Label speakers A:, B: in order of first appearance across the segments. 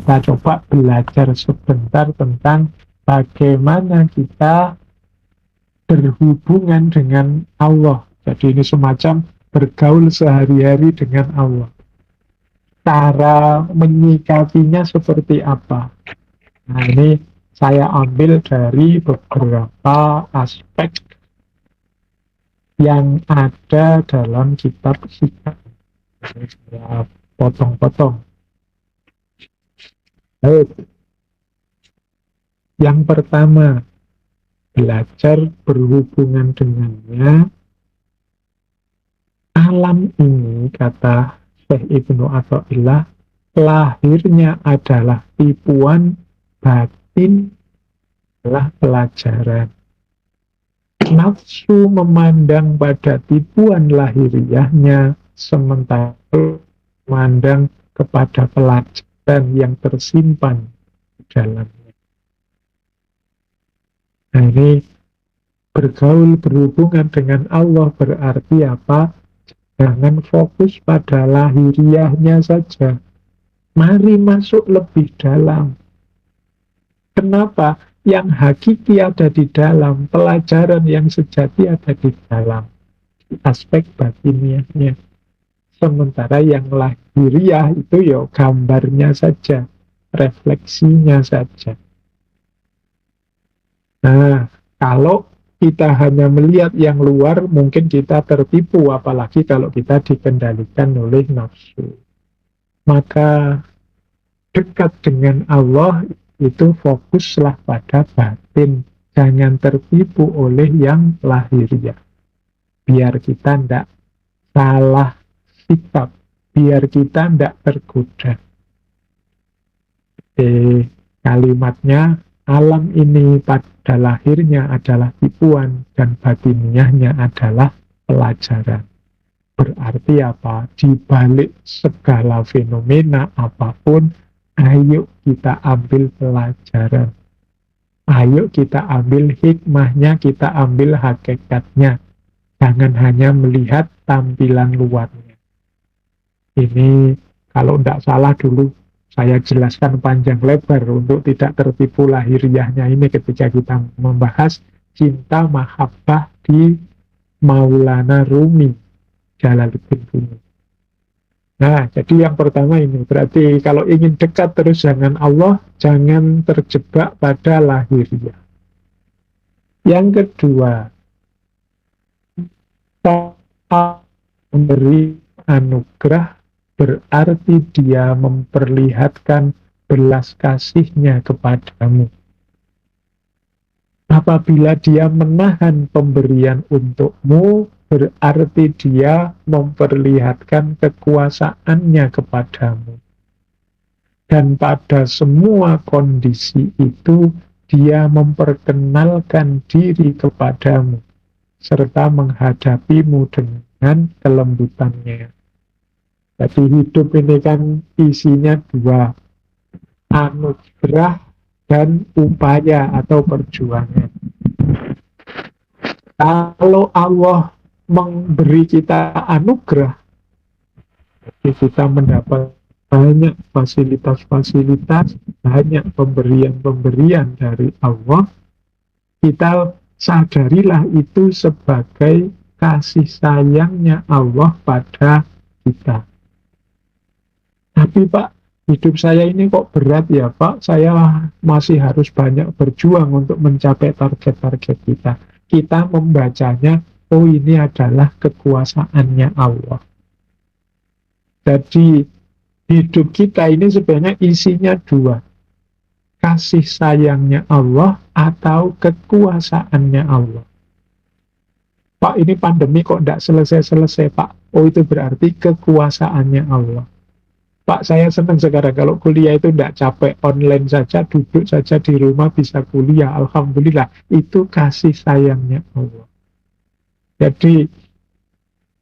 A: kita coba belajar sebentar tentang bagaimana kita berhubungan dengan Allah. Jadi ini semacam bergaul sehari-hari dengan Allah. Cara menyikapinya seperti apa? Nah, ini saya ambil dari beberapa aspek yang ada dalam kitab sikap. Saya potong-potong. Baik. Yang pertama, belajar berhubungan dengannya. Alam ini, kata Syekh Ibnu Athaillah, lahirnya adalah tipuan, batin adalah pelajaran. Nafsu memandang pada tipuan lahiriahnya, sementara memandang kepada pelajaran yang tersimpan di dalamnya. Nah, ini bergaul berhubungan dengan Allah berarti apa? Jangan fokus pada lahiriahnya saja. Mari masuk lebih dalam. Kenapa? Yang hakiki ada di dalam, pelajaran yang sejati ada di dalam aspek batiniahnya. Sementara yang lahiriah itu ya gambarnya saja, refleksinya saja. Nah, kalau kita hanya melihat yang luar, mungkin kita tertipu, apalagi kalau kita dikendalikan oleh nafsu. Maka dekat dengan Allah itu fokuslah pada batin, jangan tertipu oleh yang lahiriah. Biar kita tidak salah sikap, biar kita tidak tergoda. Kalimatnya, alam ini pada lahirnya adalah tipuan dan batiniahnya adalah pelajaran. Berarti apa? Di balik segala fenomena apapun, ayo kita ambil pelajaran. Ayo kita ambil hikmahnya, kita ambil hakikatnya. Jangan hanya melihat tampilan luarnya. Ini kalau tidak salah dulu saya jelaskan panjang lebar untuk tidak tertipu lahiriahnya ini ketika kita membahas cinta mahabbah di Maulana Rumi, Jalaluddin Rumi. Nah, jadi yang pertama ini berarti kalau ingin dekat terus dengan Allah, jangan terjebak pada lahiriah. Yang kedua, memberi anugerah berarti dia memperlihatkan belas kasihnya kepadamu. Apabila dia menahan pemberian untukmu, berarti dia memperlihatkan kekuasaannya kepadamu. Dan pada semua kondisi itu, dia memperkenalkan diri kepadamu, serta menghadapimu dengan kelembutannya. Jadi hidup ini kan isinya dua, anugerah dan upaya atau perjuangan. Kalau Allah memberi kita anugerah, jadi kita mendapat banyak fasilitas-fasilitas, banyak pemberian-pemberian dari Allah, kita sadarilah itu sebagai kasih sayangnya Allah pada kita. Tapi Pak, hidup saya ini kok berat ya Pak, saya masih harus banyak berjuang untuk mencapai target-target kita. Kita membacanya, oh ini adalah kekuasaannya Allah. Jadi hidup kita ini sebenarnya isinya dua. Kasih sayangnya Allah atau kekuasaannya Allah. Pak, ini pandemi kok tidak selesai-selesai Pak. Oh itu berarti kekuasaannya Allah. Pak, saya senang sekarang kalau kuliah itu tidak capek, online saja, duduk saja di rumah bisa kuliah. Alhamdulillah, itu kasih sayangnya Allah. Jadi,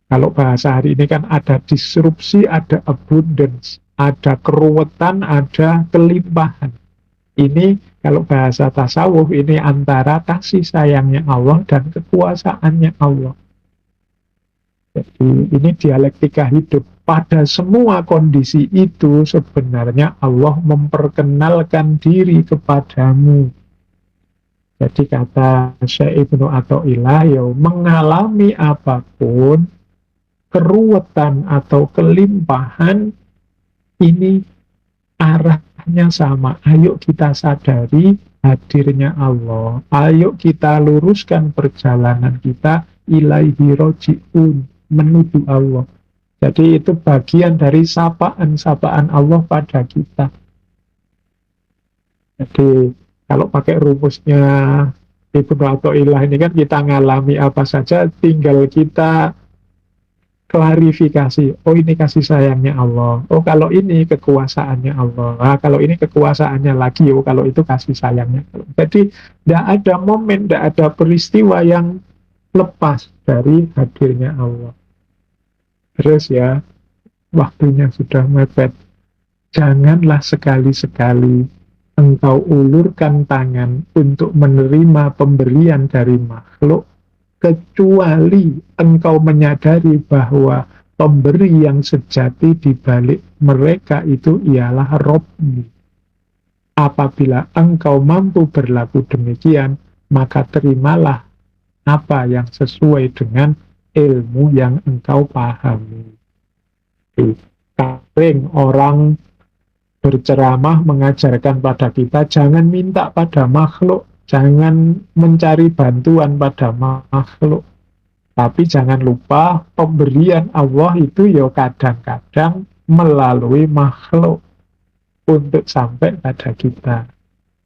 A: kalau bahasa hari ini kan ada disrupsi, ada abundance, ada keruwetan, ada kelimpahan. Ini kalau bahasa tasawuf, ini antara kasih sayangnya Allah dan kekuasaannya Allah. Jadi ini dialektika hidup. Pada semua kondisi itu sebenarnya Allah memperkenalkan diri kepadamu. Jadi kata Syekh Ibnu Athaillah, ya mengalami apapun, keruwetan atau kelimpahan, ini arahnya sama. Ayo kita sadari hadirnya Allah. Ayo kita luruskan perjalanan kita ilaihi roji'un, menuju Allah. Jadi itu bagian dari sapaan-sapaan Allah pada kita. Jadi kalau pakai rumusnya Ibnu Athaillah ini kan kita ngalami apa saja, tinggal kita klarifikasi. Oh ini kasih sayangnya Allah. Oh kalau ini kekuasaannya Allah. Nah, kalau ini kekuasaannya lagi. Oh kalau itu kasih sayangnya Allah. Jadi tidak ada momen, tidak ada peristiwa yang lepas dari hadirnya Allah. Terus ya, waktunya sudah mepet. Janganlah sekali-sekali engkau ulurkan tangan untuk menerima pemberian dari makhluk, kecuali engkau menyadari bahwa pemberi yang sejati di balik mereka itu ialah Robmu. Apabila engkau mampu berlaku demikian, maka terimalah apa yang sesuai dengan ilmu yang engkau pahami. Sering orang berceramah mengajarkan pada kita, jangan minta pada makhluk, jangan mencari bantuan pada makhluk. Tapi jangan lupa pemberian Allah itu ya kadang-kadang melalui makhluk untuk sampai pada kita.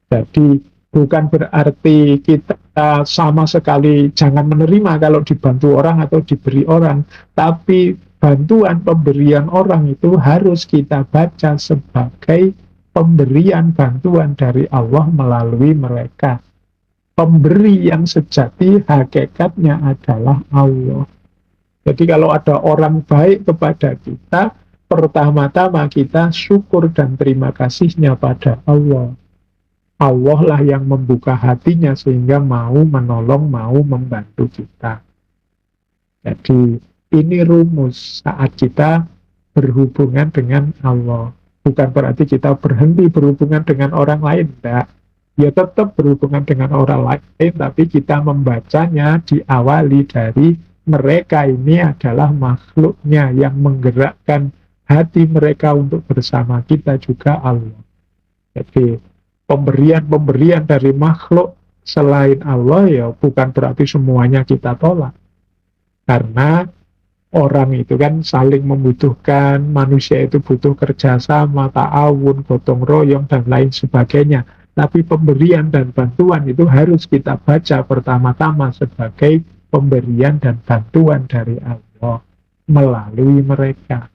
A: Jadi bukan berarti kita sama sekali jangan menerima kalau dibantu orang atau diberi orang, tapi bantuan pemberian orang itu harus kita baca sebagai pemberian bantuan dari Allah melalui mereka. Pemberi yang sejati hakikatnya adalah Allah. Jadi kalau ada orang baik kepada kita, pertama-tama kita syukur dan terima kasihnya pada Allah. Allah lah yang membuka hatinya sehingga mau menolong, mau membantu kita. Jadi ini rumus saat kita berhubungan dengan Allah. Bukan berarti kita berhenti berhubungan dengan orang lain, enggak. Ya tetap berhubungan dengan orang lain, tapi kita membacanya diawali dari mereka ini adalah makhluknya yang menggerakkan hati mereka untuk bersama kita juga Allah. Jadi pemberian-pemberian dari makhluk selain Allah ya bukan berarti semuanya kita tolak. Karena orang itu kan saling membutuhkan, manusia itu butuh kerjasama, ta'awun, gotong royong, dan lain sebagainya. Tapi pemberian dan bantuan itu harus kita baca pertama-tama sebagai pemberian dan bantuan dari Allah melalui mereka.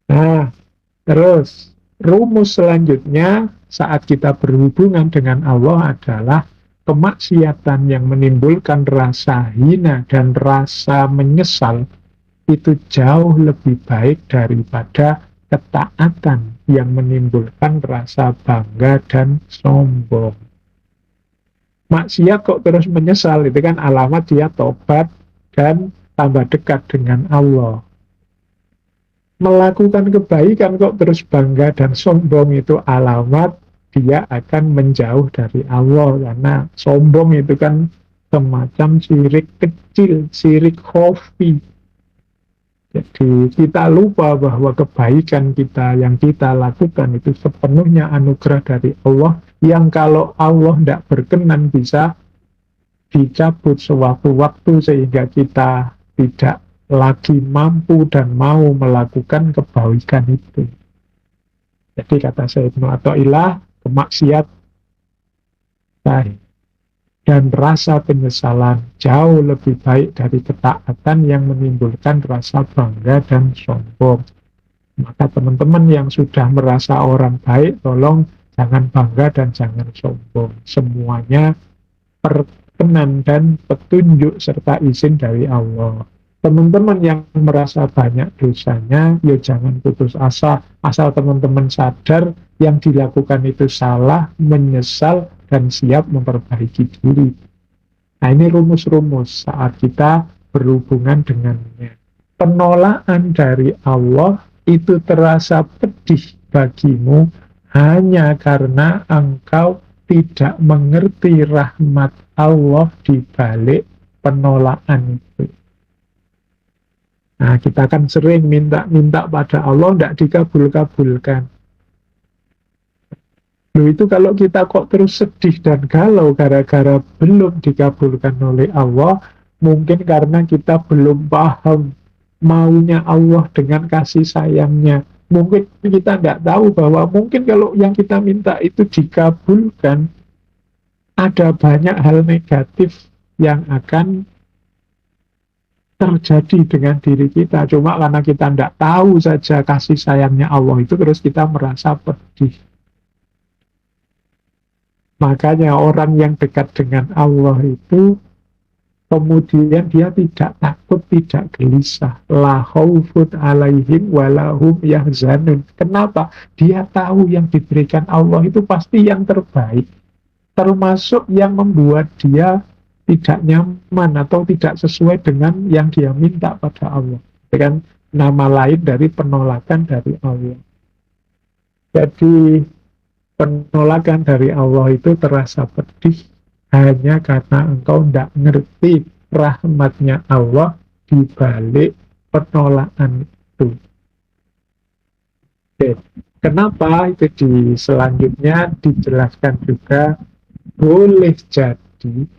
A: Nah, terus rumus selanjutnya saat kita berhubungan dengan Allah adalah kemaksiatan yang menimbulkan rasa hina dan rasa menyesal itu jauh lebih baik daripada ketaatan yang menimbulkan rasa bangga dan sombong. Maksiat kok terus menyesal, itu kan alamat dia tobat dan tambah dekat dengan Allah. Melakukan kebaikan kok terus bangga dan sombong, itu alamat dia akan menjauh dari Allah. Karena sombong itu kan semacam syirik kecil, syirik khafi. Jadi kita lupa bahwa kebaikan kita yang kita lakukan itu sepenuhnya anugerah dari Allah, yang kalau Allah tidak berkenan bisa dicabut sewaktu-waktu sehingga kita tidak lagi mampu dan mau melakukan kebaikan itu. Jadi kata Syekh Ibnu Athaillah, kemaksiat dan rasa penyesalan jauh lebih baik dari ketaatan yang menimbulkan rasa bangga dan sombong. Maka teman-teman yang sudah merasa orang baik, tolong jangan bangga dan jangan sombong. Semuanya perkenan dan petunjuk serta izin dari Allah. Teman-teman yang merasa banyak dosanya, ya jangan putus asa. Asal teman-teman sadar yang dilakukan itu salah, menyesal, dan siap memperbaiki diri. Nah ini rumus-rumus saat kita berhubungan dengannya. Penolakan dari Allah itu terasa pedih bagimu hanya karena engkau tidak mengerti rahmat Allah di balik penolakan itu. Nah, kita kan sering minta-minta pada Allah, tidak dikabul-kabulkan. Loh, itu kalau kita kok terus sedih dan galau gara-gara belum dikabulkan oleh Allah, mungkin karena kita belum paham maunya Allah dengan kasih sayangnya. Mungkin kita nggak tahu bahwa mungkin kalau yang kita minta itu dikabulkan, ada banyak hal negatif yang akan terjadi dengan diri kita. Cuma karena kita tidak tahu saja kasih sayangnya Allah itu, terus kita merasa pedih. Makanya orang yang dekat dengan Allah itu kemudian dia tidak takut, tidak gelisah. La khaufun alaihim walahum yahzanun. Kenapa? Dia tahu yang diberikan Allah itu pasti yang terbaik. Termasuk yang membuat dia tidak nyaman atau tidak sesuai dengan yang dia minta pada Allah. Dengan nama lain dari penolakan dari Allah. Jadi penolakan dari Allah itu terasa pedih hanya karena engkau tidak ngerti rahmatnya Allah di balik penolakan itu. Oke. Kenapa itu selanjutnya dijelaskan juga, boleh jadi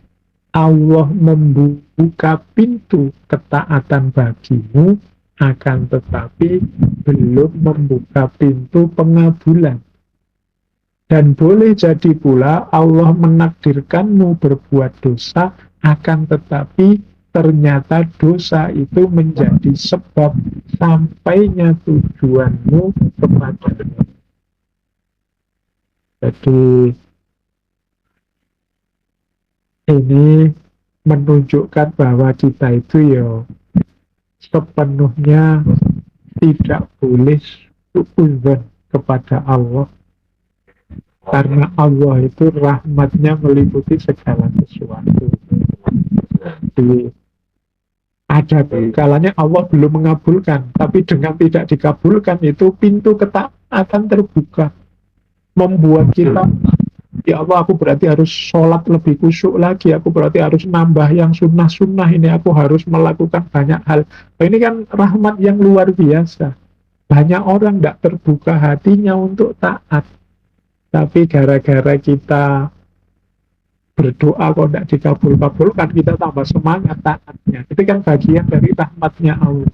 A: Allah membuka pintu ketaatan bagimu, akan tetapi belum membuka pintu pengabulan. Dan boleh jadi pula Allah menakdirkanmu berbuat dosa, akan tetapi ternyata dosa itu menjadi sebab sampainya tujuanmu kepadanya. Jadi ini menunjukkan bahwa kita itu ya sepenuhnya tidak boleh suudzon kepada Allah. Karena Allah itu rahmatnya meliputi segala sesuatu. Jadi ada kalanya Allah belum mengabulkan, tapi dengan tidak dikabulkan itu pintu ketaatan terbuka, membuat kita, ya Allah, aku berarti harus sholat lebih khusyuk lagi, aku berarti harus nambah yang sunnah-sunnah ini, aku harus melakukan banyak hal. Ini kan rahmat yang luar biasa. Banyak orang tidak terbuka hatinya untuk taat. Tapi gara-gara kita berdoa kok tidak dikabul-kabulkan, kita tambah semangat taatnya. Itu kan bagian dari rahmatnya Allah.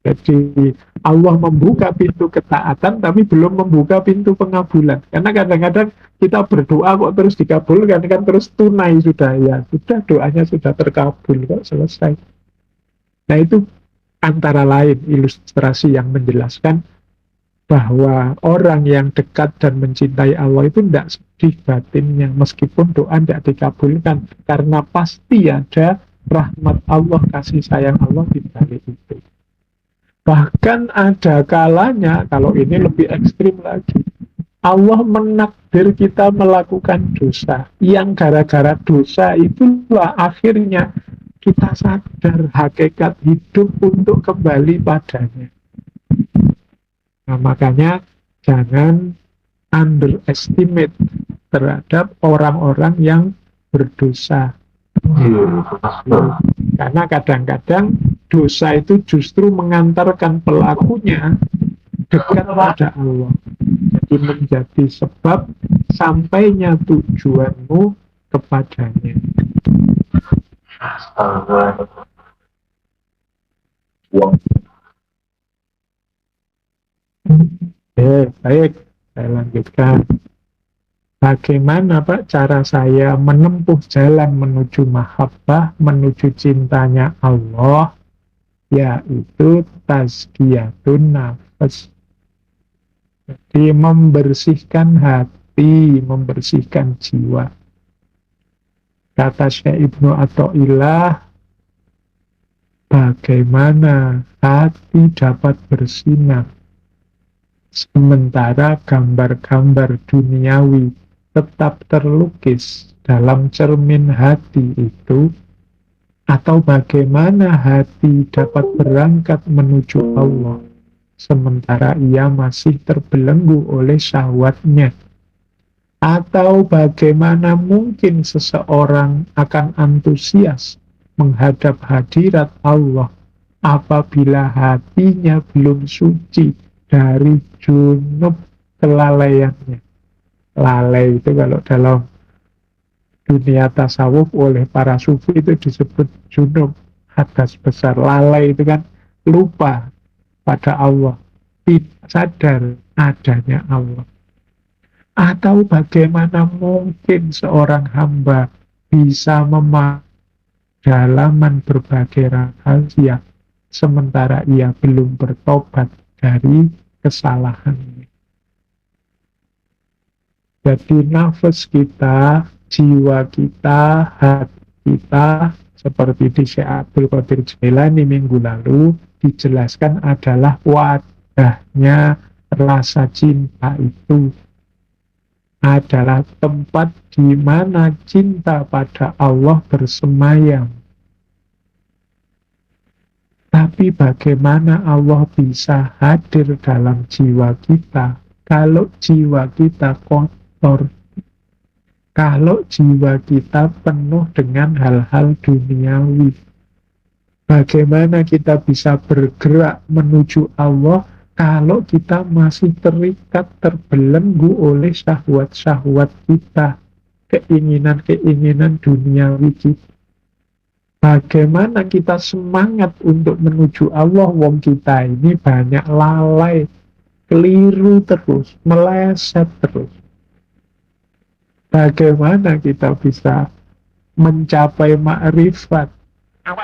A: Jadi Allah membuka pintu ketaatan, tapi belum membuka pintu pengabulan. Karena kadang-kadang kita berdoa kok terus dikabulkan, kan terus tunai sudah, ya sudah, doanya sudah terkabul kok, selesai. Nah, itu antara lain ilustrasi yang menjelaskan bahwa orang yang dekat dan mencintai Allah itu tidak sedih batinnya meskipun doa tidak dikabulkan, karena pasti ada rahmat Allah, kasih sayang Allah di balik itu. Bahkan ada kalanya, kalau ini lebih ekstrim lagi, Allah menakdir kita melakukan dosa, yang gara-gara dosa itulah akhirnya kita sadar hakikat hidup untuk kembali padanya. Nah, makanya jangan underestimate terhadap orang-orang yang berdosa. Karena kadang-kadang dosa itu justru mengantarkan pelakunya dekat pada Allah. Jadi menjadi sebab sampainya tujuanmu kepadanya. Baik, saya lanjutkan. Bagaimana Pak cara saya menempuh jalan menuju mahabbah, menuju cintanya Allah, yaitu tazkiyatun nafas. Jadi membersihkan hati, membersihkan jiwa. Kata Syekh Ibnu Athaillah, bagaimana hati dapat bersinar sementara gambar-gambar duniawi tetap terlukis dalam cermin hati itu Atau bagaimana hati dapat berangkat menuju Allah sementara ia masih terbelenggu oleh syahwatnya? Atau bagaimana mungkin seseorang akan antusias menghadap hadirat Allah apabila hatinya belum suci dari junub kelalaiannya? Lalai itu kalau dalam dunia tasawuf oleh para sufi itu disebut junub, hadas besar. Lalai itu kan lupa pada Allah, tidak sadar adanya Allah. Atau bagaimana mungkin seorang hamba bisa memahami berbagai rahasia sementara ia belum bertobat dari kesalahannya? Jadi nafas kita, jiwa kita, hati kita, seperti di Syekh Abdul Qadir Jailani minggu lalu dijelaskan adalah wadahnya rasa cinta itu, adalah tempat di mana cinta pada Allah bersemayam. Tapi bagaimana Allah bisa hadir dalam jiwa kita kalau jiwa kita kotor, kalau jiwa kita penuh dengan hal-hal duniawi? Bagaimana kita bisa bergerak menuju Allah kalau kita masih terikat, terbelenggu oleh syahwat-syahwat kita, keinginan-keinginan duniawi kita? Bagaimana kita semangat untuk menuju Allah, wong kita ini banyak lalai, keliru terus, meleset terus? Bagaimana kita bisa mencapai makrifat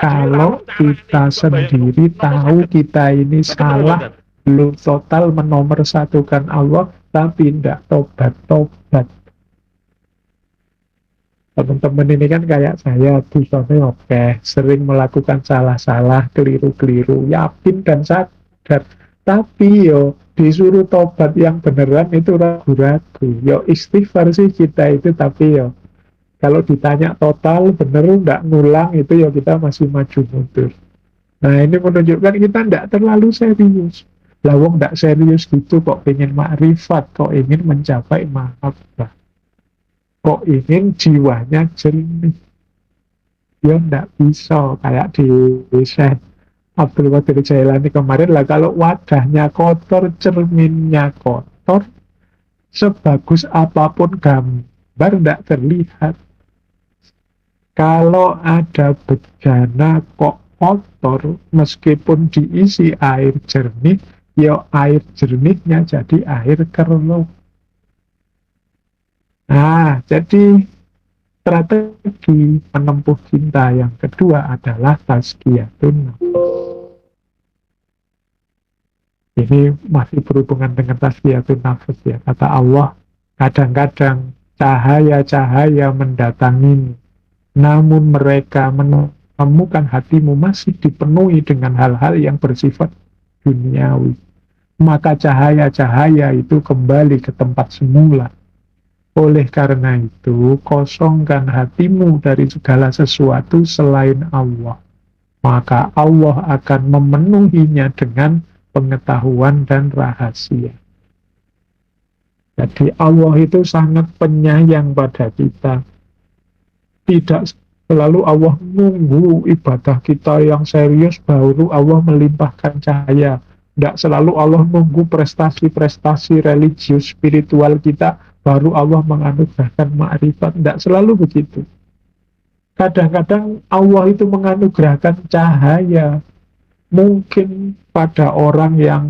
A: kalau kita sendiri tahu kita ini salah, belum total menomorsatukan Allah, tapi tidak tobat-tobat? Teman-teman ini kan kayak saya, dosanya oke, sering melakukan salah-salah, keliru-keliru, yakin dan sadar. Tapi yo disuruh tobat yang beneran itu ragu-ragu. Yo istighfar sih kita itu, tapi yo kalau ditanya total bener nggak ngulang itu ya kita masih maju mundur. Nah ini menunjukkan kita nggak terlalu serius. Lawang nggak serius gitu kok ingin makrifat, kok ingin mencapai mahabbah, kok ingin jiwanya jernih. Ya nggak bisa kayak di Syekh Abdul Qadir Jailani kemarin lah, kalau wadahnya kotor, cerminnya kotor, sebagus apapun gambar tidak terlihat. Kalau ada bejana kok kotor, meskipun diisi air jernih, ya air jernihnya jadi air keruh. Nah, jadi strategi menempuh cinta yang kedua adalah tazkiyatun nafs. Ini masih berhubungan dengan tazkiyatun nafs ya. Kata Allah, kadang-kadang cahaya-cahaya mendatangimu, namun mereka menemukan hatimu masih dipenuhi dengan hal-hal yang bersifat duniawi. Maka cahaya-cahaya itu kembali ke tempat semula. Oleh karena itu, kosongkan hatimu dari segala sesuatu selain Allah. Maka Allah akan memenuhinya dengan pengetahuan dan rahasia. Jadi Allah itu sangat penyayang pada kita. Tidak selalu Allah nunggu ibadah kita yang serius baru Allah melimpahkan cahaya. Tidak selalu Allah nunggu prestasi-prestasi religius spiritual kita baru Allah menganugerahkan makrifat. Tidak selalu begitu. Kadang-kadang Allah itu menganugerahkan cahaya. Mungkin pada orang yang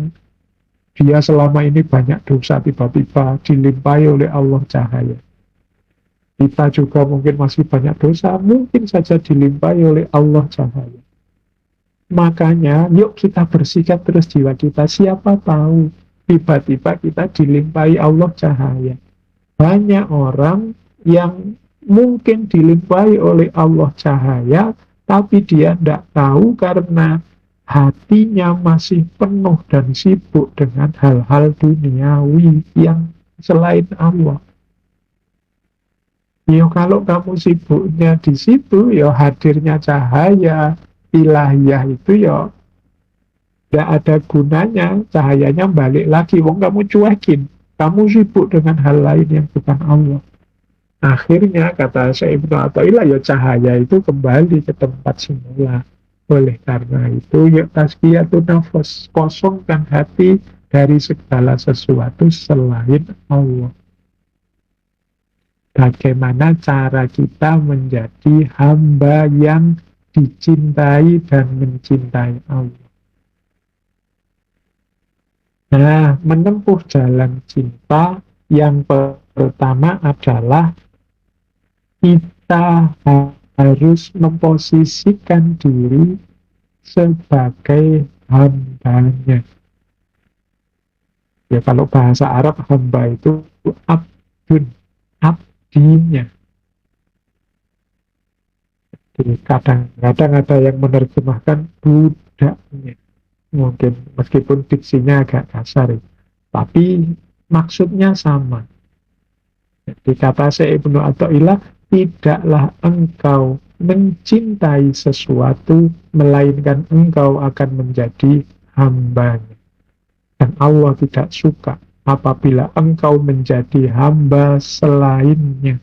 A: dia selama ini banyak dosa, tiba-tiba dilimpahi oleh Allah cahaya. Kita juga mungkin masih banyak dosa, mungkin saja dilimpahi oleh Allah cahaya. Makanya yuk kita bersihkan terus jiwa kita. Siapa tahu tiba-tiba kita dilimpahi Allah cahaya. Banyak orang yang mungkin dilimpahi oleh Allah cahaya, tapi dia tidak tahu karena hatinya masih penuh dan sibuk dengan hal-hal duniawi yang selain Allah. Ya kalau kamu sibuknya di situ, ya hadirnya cahaya ilahiyah itu ya tidak ada gunanya, cahayanya balik lagi. Wong kamu cuekin, kamu sibuk dengan hal lain yang bukan Allah. Akhirnya kata Syekh Ibnu Athaillah ya cahaya itu kembali ke tempat semula. Oleh karena itu ya tazkiyatun nafas, kosongkan hati dari segala sesuatu selain Allah. Bagaimana cara kita menjadi hamba yang dicintai dan mencintai Allah. Nah, menempuh jalan cinta yang pertama adalah kita harus memposisikan diri sebagai hambanya. Ya kalau bahasa Arab hamba itu abdun, abdinya. Jadi kadang-kadang ada yang menerjemahkan budaknya. Mungkin meskipun diksinya agak kasar, ya. Tapi maksudnya sama. Jadi kata Syekh Ibnu Athaillah, tidaklah engkau mencintai sesuatu, melainkan engkau akan menjadi hambanya. Dan Allah tidak suka apabila engkau menjadi hamba selainnya.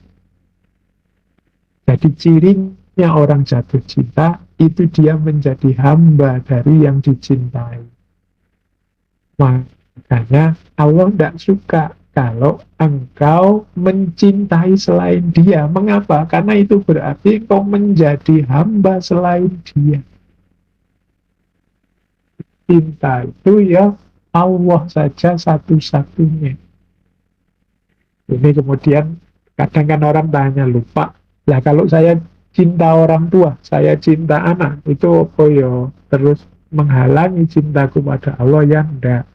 A: Jadi cirinya orang jatuh cinta, itu dia menjadi hamba dari yang dicintai. Makanya Allah tidak suka kalau engkau mencintai selain dia. Mengapa? Karena itu berarti engkau menjadi hamba selain dia. Cinta itu ya Allah saja satu-satunya. Ini kemudian kadang kan orang tanya, lupa, lah kalau saya cinta orang tua, saya cinta anak, itu apa ya? Terus menghalangi cintaku pada Allah ya enggak.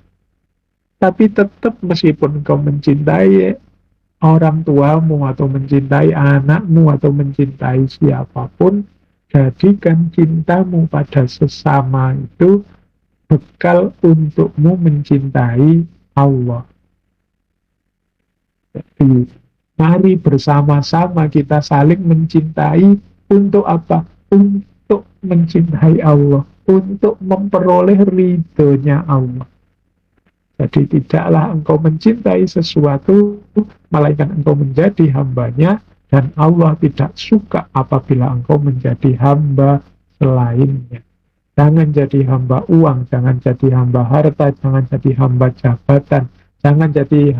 A: Tapi tetap meskipun kau mencintai orang tuamu atau mencintai anakmu atau mencintai siapapun, jadikan cintamu pada sesama itu bekal untukmu mencintai Allah. Jadi, mari bersama-sama kita saling mencintai untuk apa? Untuk mencintai Allah, untuk memperoleh ridhonya Allah. Jadi tidaklah engkau mencintai sesuatu, melainkan engkau menjadi hambanya, dan Allah tidak suka apabila engkau menjadi hamba selainnya. Jangan jadi hamba uang, jangan jadi hamba harta, jangan jadi hamba jabatan, jangan jadi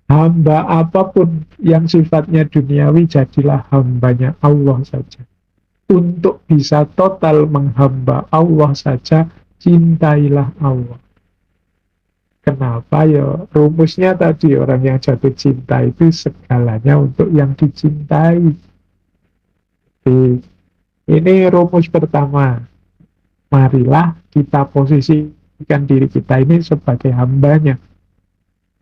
A: hamba apapun yang sifatnya duniawi, jadilah hambanya Allah saja. Untuk bisa total menghamba Allah saja, cintailah Allah. Kenapa ya? Rumusnya tadi orang yang jatuh cinta itu segalanya untuk yang dicintai. Jadi, ini rumus pertama. Marilah kita posisikan diri kita ini sebagai hambanya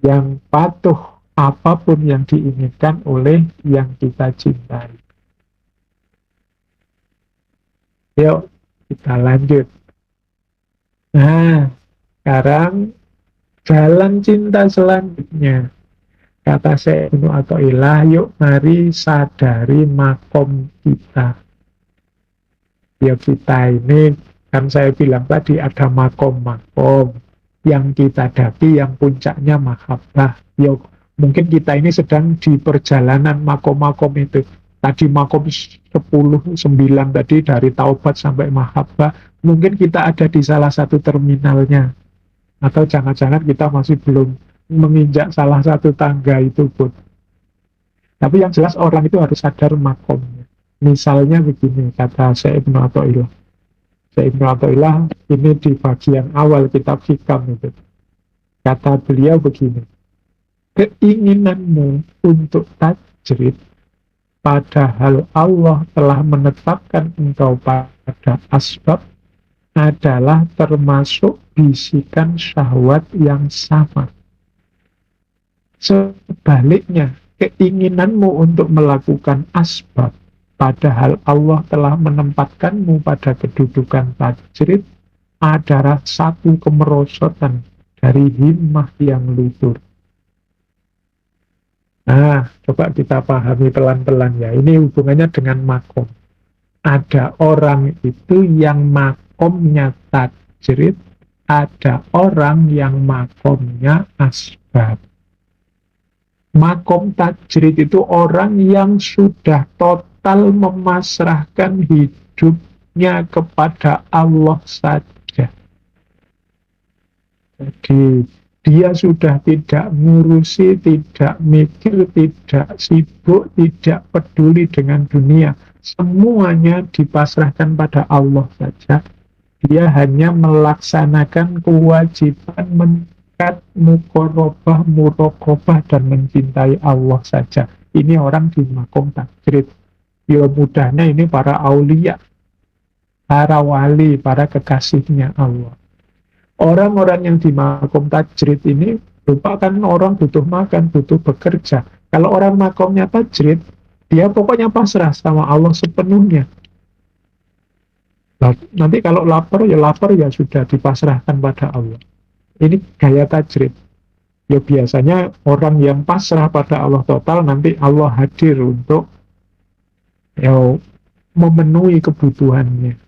A: yang patuh apapun yang diinginkan oleh yang kita cintai. Yuk, kita lanjut. Nah, sekarang jalan cinta selanjutnya. Kata Syekh Ibnu Athaillah, yuk mari sadari makom kita. Ya kita ini, kan saya bilang tadi ada makom-makom yang kita hadapi, yang puncaknya mahabbah. Yuk, mungkin kita ini sedang di perjalanan makom-makom itu. Tadi makom 10, 9 tadi dari taubat sampai mahabbah. Mungkin kita ada di salah satu terminalnya. Atau jangan-jangan kita masih belum menginjak salah satu tangga itu pun. Tapi yang jelas orang itu harus sadar makomnya. Misalnya begini, kata Syekh Ibnu Athaillah. Syekh Ibnu Athaillah ini di bagian awal kitab Hikam itu. Kata beliau begini, keinginanmu untuk tajrid, padahal Allah telah menetapkan engkau pada asbab, adalah termasuk bisikan syahwat yang sama. Sebaliknya, keinginanmu untuk melakukan asbab, padahal Allah telah menempatkanmu pada kedudukan tajrid, adalah satu kemerosotan dari himmah yang lutur. Nah, coba kita pahami pelan-pelan ya. Ini hubungannya dengan makom. Ada orang itu yang makomnya tajrid, ada orang yang makomnya asbab. Makom tajrid itu orang yang sudah total memasrahkan hidupnya kepada Allah saja. Jadi dia sudah tidak ngurusi, tidak mikir, tidak sibuk, tidak peduli dengan dunia. Semuanya dipasrahkan pada Allah saja. Dia hanya melaksanakan kewajiban mendekat, mukorobah, murokobah, dan mencintai Allah saja. Ini orang di makom tajrid. Ya mudahnya ini para aulia, para wali, para kekasihnya Allah. Orang-orang yang di makom tajrid ini merupakan orang butuh makan, butuh bekerja. Kalau orang makomnya tajrid, dia pokoknya pasrah sama Allah sepenuhnya. Nanti kalau lapar ya sudah dipasrahkan pada Allah. Ini gaya tajrid. Ya biasanya orang yang pasrah pada Allah total, nanti Allah hadir untuk ya, memenuhi kebutuhannya.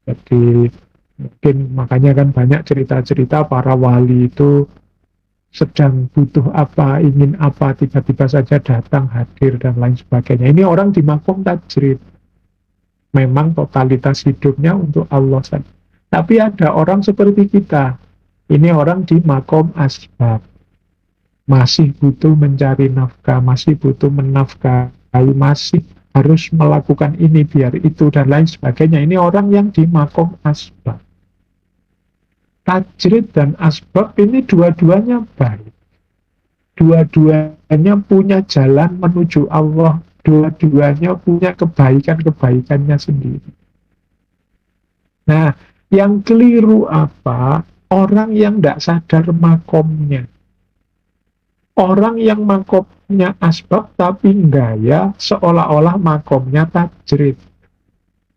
A: Jadi mungkin makanya kan banyak cerita-cerita para wali itu sedang butuh apa, ingin apa, tiba-tiba saja datang, hadir, dan lain sebagainya. Ini orang di makom tajrid. Memang totalitas hidupnya untuk Allah saja. Tapi ada orang seperti kita. Ini orang di makom asbab. Masih butuh mencari nafkah, masih butuh menafkahi, masih harus melakukan ini biar itu, dan lain sebagainya. Ini orang yang di makom asbab. Tajrid dan asbab ini dua-duanya baik. Dua-duanya punya jalan menuju Allah. Dua-duanya punya kebaikan-kebaikannya sendiri. Nah, yang keliru apa? Orang yang tidak sadar makomnya. Orang yang makomnya asbab tapi gaya seolah-olah makomnya tajrid.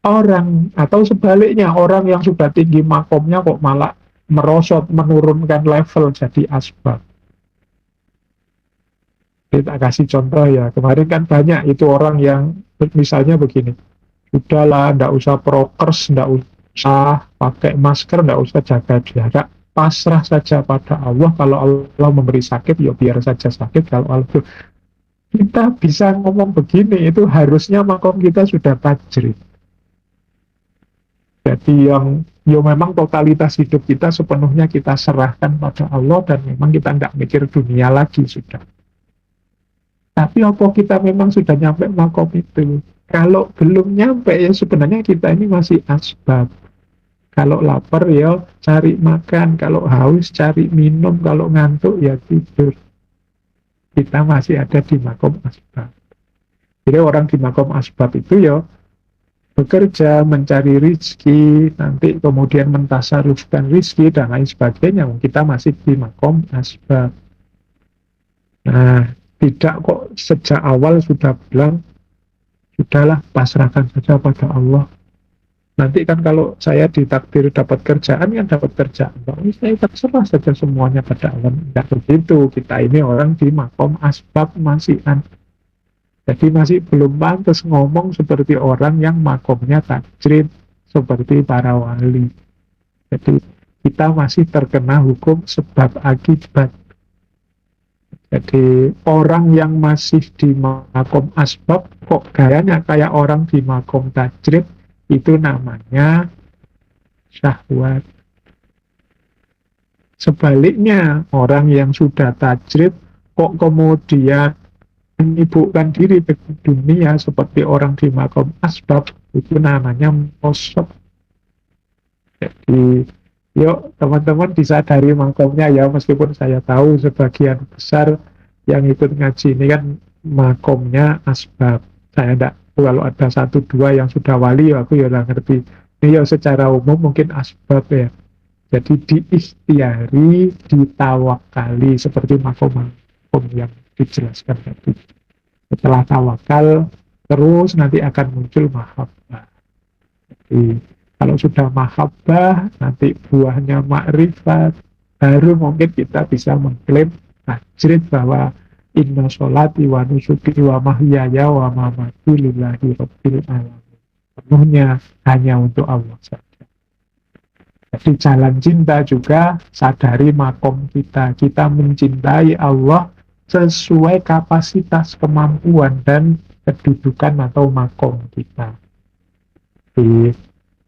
A: Orang, atau sebaliknya, orang yang sudah tinggi makomnya kok malah merosot, menurunkan level jadi asbab. Kita kasih contoh ya, kemarin kan banyak itu orang yang misalnya begini, udahlah, ndak usah prokers, ndak usah pakai masker, ndak usah jaga jarak, pasrah saja pada Allah. Kalau Allah memberi sakit, ya biar saja sakit. Kalau Allah itu, kita bisa ngomong begini, itu harusnya makom kita sudah tajrid. Jadi yang ya memang totalitas hidup kita sepenuhnya kita serahkan pada Allah, dan memang kita ndak mikir dunia lagi sudah. Tapi apa kita memang sudah nyampe makom itu? Kalau belum nyampe ya sebenarnya kita ini masih asbab. Kalau lapar ya cari makan, kalau haus cari minum, kalau ngantuk ya tidur. Kita masih ada di makom asbab. Jadi orang di makom asbab itu ya bekerja, mencari rizki, nanti kemudian mentasarufkan rizki dan lain sebagainya. Kita masih di makom asbab. Nah, tidak kok sejak awal sudah bilang, sudahlah pasrahkan saja pada Allah. Nanti kan kalau saya ditakdir dapat kerjaan, kan dapat kerjaan. Saya terserah saja semuanya pada Allah. Tidak begitu. Kita ini orang di makom asbab masih jadi masih belum pantas ngomong seperti orang yang makomnya tajrid, seperti para wali. Jadi kita masih terkena hukum sebab akibat. Jadi orang yang masih di makom asbab kok gayanya kayak orang di makom tajrid, itu namanya syahwat. Sebaliknya, orang yang sudah tajrid kok kemudian menyibukkan diri dengan dunia seperti orang di makom asbab, itu namanya mosok. Jadi yuk teman-teman disadari makomnya ya, meskipun saya tahu sebagian besar yang ikut ngaji ini kan makomnya asbab. Saya tidak, kalau ada satu dua yang sudah wali, aku ya nggak ngerti. Ini ya secara umum mungkin asbab ya. Jadi diikhtiari, ditawakali, seperti makom-makom yang dijelaskan tadi. Setelah tawakal, terus nanti akan muncul mahabbah. Jadi kalau sudah mahabbah, nanti buahnya makrifat, baru mungkin kita bisa mengklaim tajrid bahwa Inna sholati wa nusuki wa mahyaya wa mamati lillahi rabbil alamin. Penuhnya hanya untuk Allah saja. Jadi jalan cinta juga sadari makom kita. Kita mencintai Allah sesuai kapasitas, kemampuan, dan kedudukan atau makom kita. Jadi,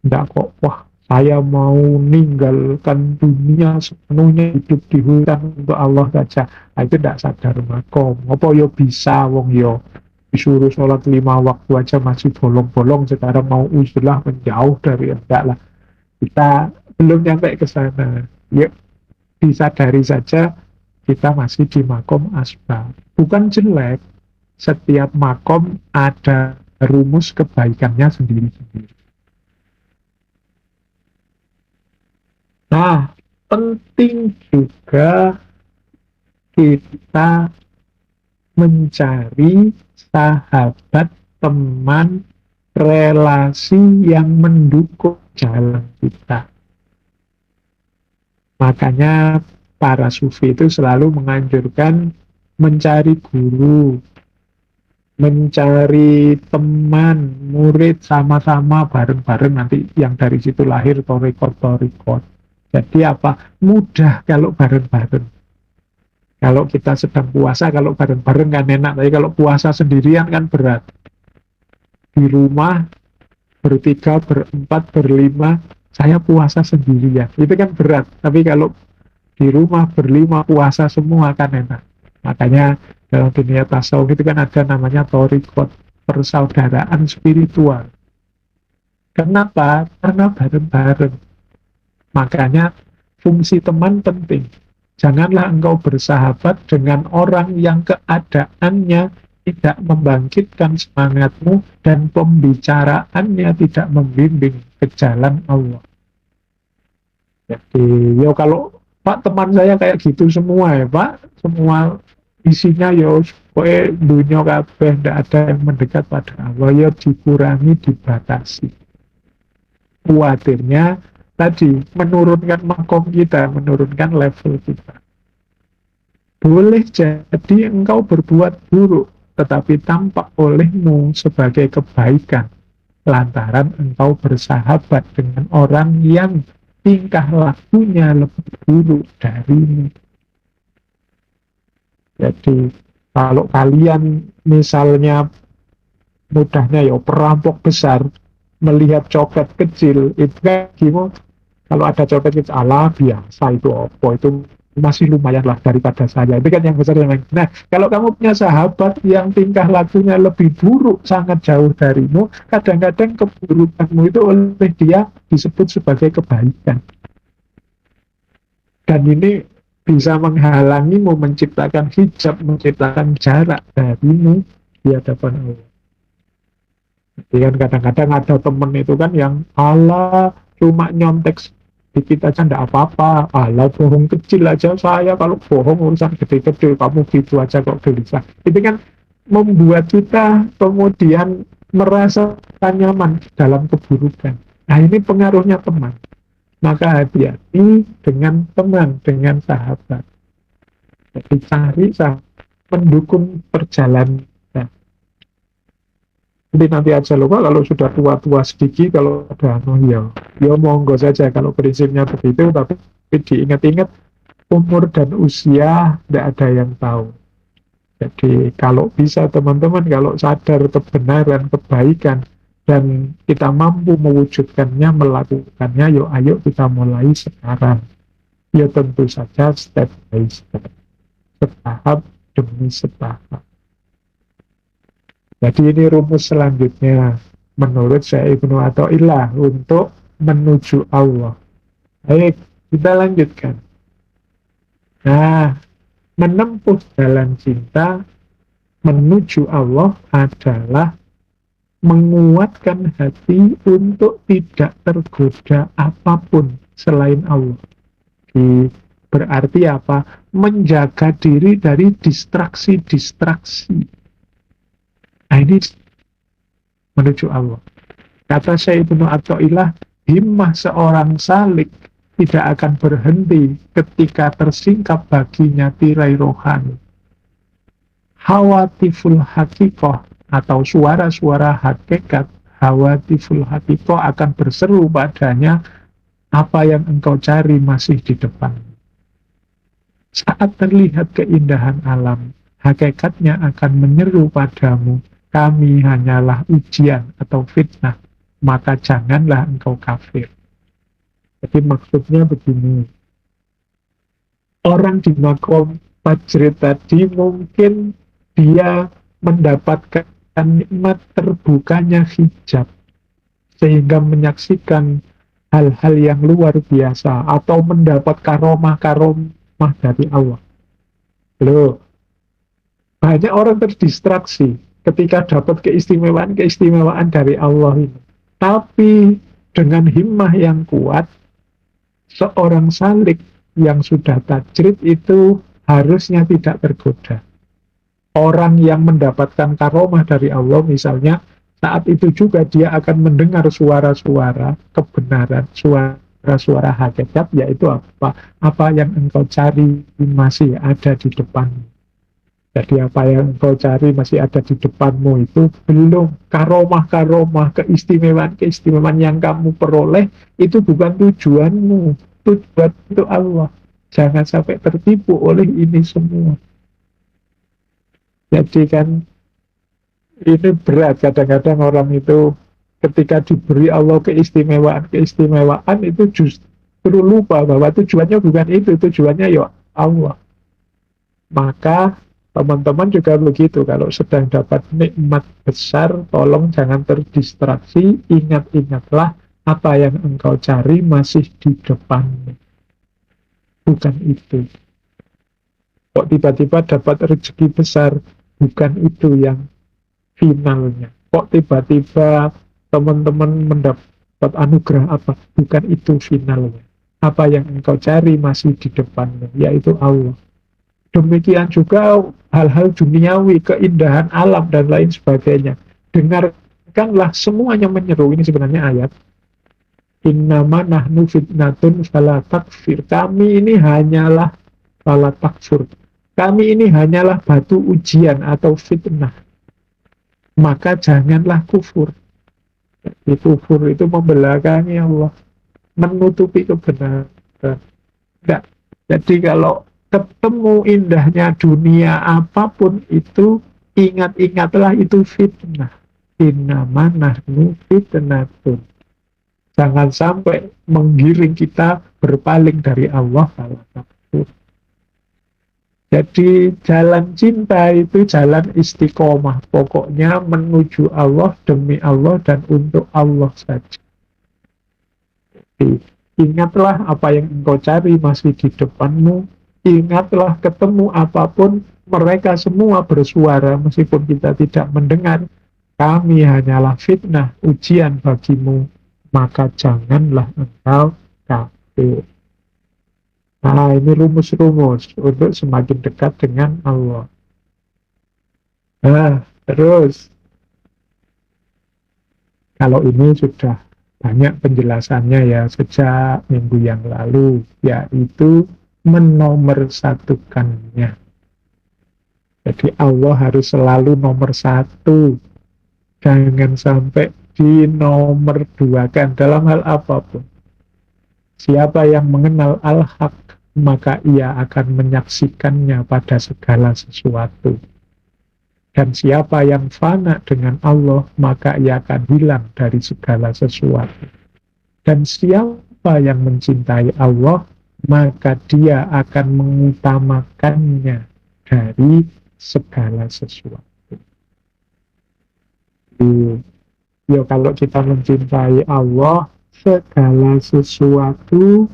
A: tidak kok, wah saya mau meninggalkan dunia sepenuhnya, hidup di hutan untuk Allah saja. Nah, itu tidak sadar makom. Apa yo bisa, wong yo disuruh sholat 5 waktu aja masih bolong-bolong, sekarang mau uzlah menjauh dari enggak lah. Kita belum nyampe ke sana. Yuk, disadari saja kita masih di makom asbab. Bukan jelek, setiap makom ada rumus kebaikannya sendiri-sendiri. Nah, penting juga kita mencari sahabat, teman, relasi yang mendukung jalan kita. Makanya para sufi itu selalu menganjurkan mencari guru, mencari teman, murid sama-sama bareng-bareng, nanti yang dari situ lahir torikot-torikot. Jadi apa? Mudah kalau bareng-bareng. Kalau kita sedang puasa, kalau bareng-bareng kan enak, tapi kalau puasa sendirian kan berat. Di rumah bertiga, berempat, berlima, saya puasa sendirian. Itu kan berat. Tapi kalau di rumah berlima puasa semua kan enak. Makanya dalam dunia tasawuf itu kan ada namanya torikot, persaudaraan spiritual. Kenapa? Karena bareng-bareng. Makanya fungsi teman penting. Janganlah engkau bersahabat dengan orang yang keadaannya tidak membangkitkan semangatmu dan pembicaraannya tidak membimbing ke jalan Allah. Jadi, yo kalau Pak teman saya kayak gitu semua ya Pak, semua isinya yo pokoknya dunia kabeh, tidak ada yang mendekat pada Allah, yo dikurangi, dibatasi. Khawatirnya tadi menurunkan makom kita, menurunkan level kita. Boleh jadi engkau berbuat buruk, tetapi tampak olehmu sebagai kebaikan, lantaran engkau bersahabat dengan orang yang tingkah lakunya lebih buruk darimu. Jadi kalau kalian misalnya mudahnya ya perampok besar melihat copet kecil, itu kan gimana? Kalau ada copet kecil, ala biasa itu apa, itu masih lumayan lah daripada saya. Itu kan yang besar yang lain. Nah, kalau kamu punya sahabat yang tingkah lakunya lebih buruk, sangat jauh darimu, kadang-kadang keburukanmu itu oleh dia disebut sebagai kebaikan. Dan ini bisa menghalangimu, menciptakan hijab, menciptakan jarak darimu di hadapan Allah. Jadi kan kadang-kadang ada temen itu kan yang ala cuma nyontek dikit aja ndak apa-apa, ala bohong kecil aja saya, kalau bohong urusan gede-gede kamu gitu aja kok gelisah. Itu kan membuat kita kemudian merasa nyaman dalam keburukan. Nah ini pengaruhnya teman. Maka hati-hati dengan teman, dengan sahabat. Jadi cari sahabat mendukung perjalanan. Jadi nanti aja lupa kalau sudah tua-tua sedikit, kalau ada ya monggo saja kalau prinsipnya begitu, tapi diingat-ingat umur dan usia tidak ada yang tahu. Jadi kalau bisa teman-teman, kalau sadar kebenaran, kebaikan, dan kita mampu mewujudkannya, melakukannya, yuk ayo kita mulai sekarang. Ya tentu saja step by step, setahap demi setahap. Jadi ini rumus selanjutnya menurut Syekh Ibnu Athaillah untuk menuju Allah. Baik, kita lanjutkan. Nah, menempuh jalan cinta menuju Allah adalah menguatkan hati untuk tidak tergoda apapun selain Allah. Berarti apa? Menjaga diri dari distraksi-distraksi. Nah ini menuju Allah. Kata Syekh Ibnu Athaillah, himmah seorang salik tidak akan berhenti ketika tersingkap baginya tirai rohani. hawatiful hakikoh atau suara-suara hakikat, hawatiful hakikoh akan berseru padanya, apa yang engkau cari masih di depan. Saat terlihat keindahan alam, hakikatnya akan menyeru padamu, kami hanyalah ujian atau fitnah, maka janganlah engkau kafir. Jadi maksudnya begini, orang di makom tajrid tadi mungkin dia mendapatkan nikmat terbukanya hijab, sehingga menyaksikan hal-hal yang luar biasa, atau mendapat karomah-karomah dari Allah. Loh, banyak orang terdistraksi ketika dapat keistimewaan-keistimewaan dari Allah ini. Tapi dengan himmah yang kuat, seorang salik yang sudah tajrid itu harusnya tidak tergoda. Orang yang mendapatkan karomah dari Allah misalnya, saat itu juga dia akan mendengar suara-suara kebenaran, suara-suara hakikat, yaitu apa? Apa yang engkau cari masih ada di depanmu. Jadi apa yang engkau cari masih ada di depanmu itu belum karomah-karomah, keistimewaan-keistimewaan yang kamu peroleh, itu bukan tujuanmu. Tujuan itu Allah. Jangan sampai tertipu oleh ini semua. Jadi kan ini berat, kadang-kadang orang itu ketika diberi Allah keistimewaan itu justru lupa bahwa tujuannya bukan itu, tujuannya ya Allah. Maka teman-teman juga begitu, kalau sedang dapat nikmat besar, tolong jangan terdistraksi, ingat-ingatlah apa yang engkau cari masih di depanmu. Bukan itu. Kok tiba-tiba dapat rezeki besar, bukan itu yang finalnya. Kok tiba-tiba teman-teman mendapat anugerah apa, bukan itu finalnya. Apa yang engkau cari masih di depanmu, yaitu Allah. Demikian juga hal-hal duniawi, keindahan alam dan lain sebagainya. Dengarkanlah, semuanya menyeru. Ini sebenarnya ayat. Innama nahnu fitnatun fala takfir. Kami ini hanyalah fala takfur. Kami ini hanyalah batu ujian atau fitnah. Maka janganlah kufur. Jadi kufur itu membelakangi Allah, menutupi kebenaran. Enggak. Jadi kalau ketemu indahnya dunia apapun itu, ingat-ingatlah itu fitnah. Innama nahnu fitnatun. Jangan sampai menggiring kita berpaling dari Allah. Jadi jalan cinta itu jalan istiqomah. Pokoknya menuju Allah, demi Allah, dan untuk Allah saja. Jadi, ingatlah apa yang engkau cari masih di depanmu. Ingatlah ketemu apapun, mereka semua bersuara meskipun kita tidak mendengar. Kami hanyalah fitnah, ujian bagimu. Maka janganlah engkau kafir. Nah, ini rumus-rumus untuk semakin dekat dengan Allah. Nah, terus kalau ini sudah banyak penjelasannya ya sejak minggu yang lalu, yaitu menomorsatukannya. Jadi Allah harus selalu nomor satu. Jangan sampai dinomorduakan dalam hal apapun. Siapa yang mengenal al-haq, maka ia akan menyaksikannya pada segala sesuatu. Dan siapa yang fana dengan Allah, maka ia akan hilang dari segala sesuatu. Dan siapa yang mencintai Allah, maka dia akan mengutamakannya dari segala sesuatu. Ya, kalau kita mencintai Allah, segala sesuatu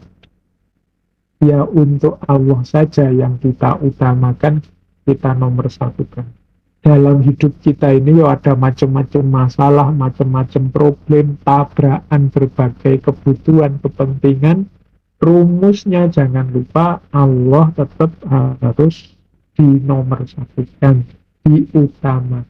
A: ya untuk Allah saja yang kita utamakan, kita nomor satukan. Dalam hidup kita ini ya ada macam-macam masalah, macam-macam problem, tabrakan berbagai kebutuhan, kepentingan. Rumusnya jangan lupa Allah tetap harus dinomor satukan, diutamakan.